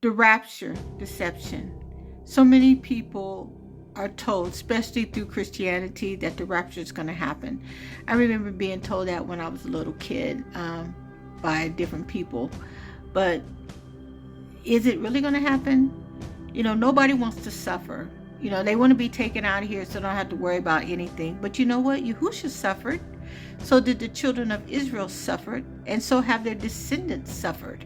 The rapture deception. So many people are told, especially through Christianity, that the rapture is going to happen. I remember being told that when I was a little kid by different people. But is it really going to happen? You know, nobody wants to suffer. You know, they want to be taken out of here so they don't have to worry about anything. But you know what? Yahushua suffered. So did the children of Israel suffer. And so have their descendants suffered.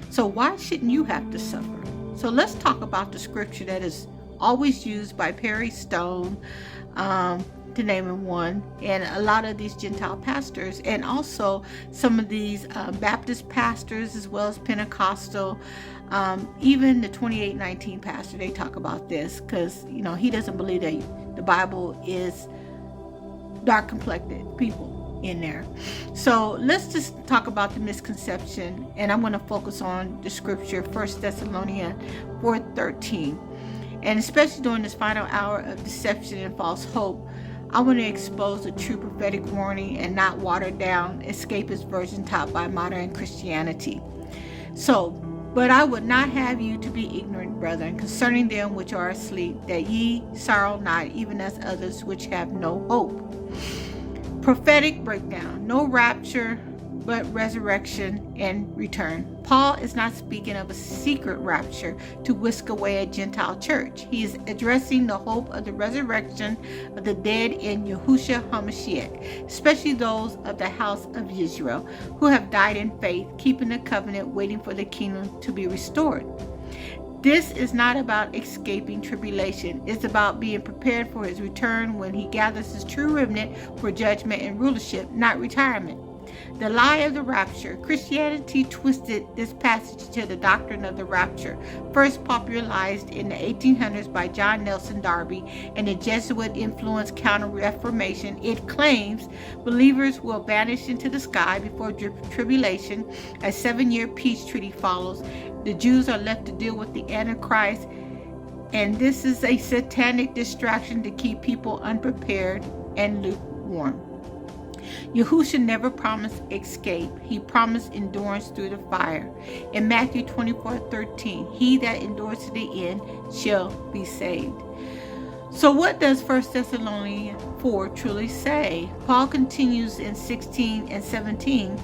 So why shouldn't you have to suffer? So let's talk about the scripture that is always used by Perry Stone, to name one, and a lot of these Gentile pastors, and also some of these Baptist pastors, as well as Pentecostal, even the 2819 pastor. They talk about this because, you know, he doesn't believe that the Bible is dark complected people in there. So let's just talk about the misconception, and I'm going to focus on the scripture 1 Thessalonians 4:13. And especially during this final hour of deception and false hope, I want to expose the true prophetic warning and not watered down escapist version taught by modern Christianity. So, but I would not have you to be ignorant, brethren, concerning them which are asleep, that ye sorrow not, even as others which have no hope. Prophetic breakdown. No rapture, but resurrection and return. Paul is not speaking of a secret rapture to whisk away a Gentile church. He is addressing the hope of the resurrection of the dead in Yahushua HaMashiach, especially those of the house of Israel who have died in faith, keeping the covenant, waiting for the kingdom to be restored. This is not about escaping tribulation. It's about being prepared for his return when he gathers his true remnant for judgment and rulership, not retirement. The lie of the rapture. Christianity twisted this passage to the doctrine of the rapture, first popularized in the 1800s by John Nelson Darby and the Jesuit-influenced Counter-Reformation. It claims believers will vanish into the sky before tribulation. A 7-year peace treaty follows. The Jews are left to deal with the Antichrist, and this is a satanic distraction to keep people unprepared and lukewarm. Yahushua never promised escape. He promised endurance through the fire. In Matthew 24:13, he that endures to the end shall be saved. So what does 1 Thessalonians 4 truly say? Paul continues in 16 and 17,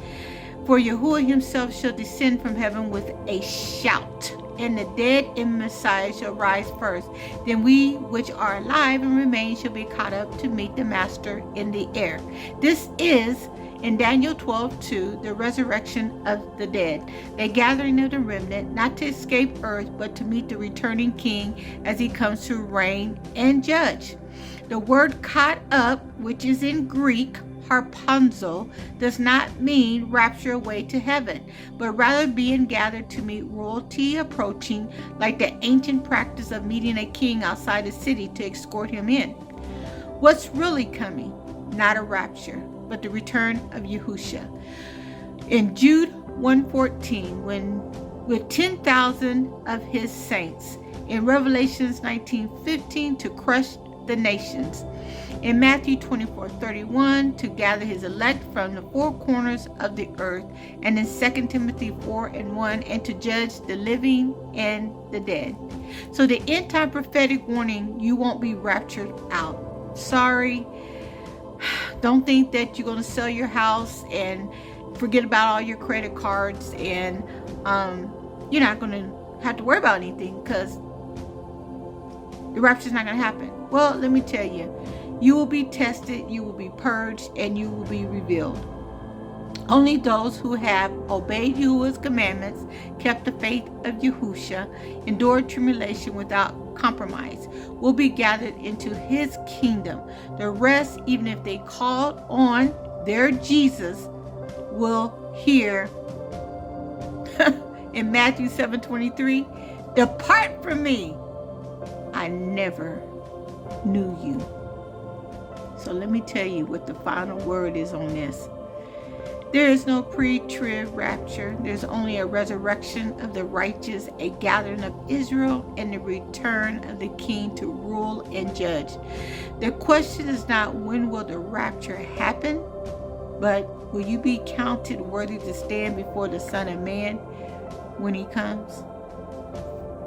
for Yahuwah himself shall descend from heaven with a shout, and the dead in Messiah shall rise first. Then we which are alive and remain shall be caught up to meet the Master in the air. This is, in Daniel 12:2, the resurrection of the dead, the gathering of the remnant, not to escape earth, but to meet the returning King as he comes to reign and judge. The word caught up, which is in Greek, harpanzo, does not mean rapture away to heaven, but rather being gathered to meet royalty approaching, like the ancient practice of meeting a king outside the city to escort him in. What's really coming? Not a rapture, but the return of Yahushua. In Jude 1:14, with 10,000 of his saints. In Revelations 19:15, to crush the nations. In Matthew 24:31, to gather his elect from the four corners of the earth. And in 2 Timothy 4:1, and to judge the living and the dead. So the end time prophetic warning, you won't be raptured out. Sorry. Don't think that you're going to sell your house and forget about all your credit cards, and you're not going to have to worry about anything because the rapture is not going to happen. Well, let me tell you, you will be tested, you will be purged, and you will be revealed. Only those who have obeyed Yahuwah's commandments, kept the faith of Yahushua, endured tribulation without compromise, will be gathered into his kingdom. The rest, even if they called on their Jesus, will hear in Matthew 7:23, depart from me, I never knew you. So let me tell you what the final word is on this. There is no pre-trib rapture. There's only a resurrection of the righteous, a gathering of Israel, and the return of the King to rule and judge. The question is not when will the rapture happen, but will you be counted worthy to stand before the Son of Man when he comes?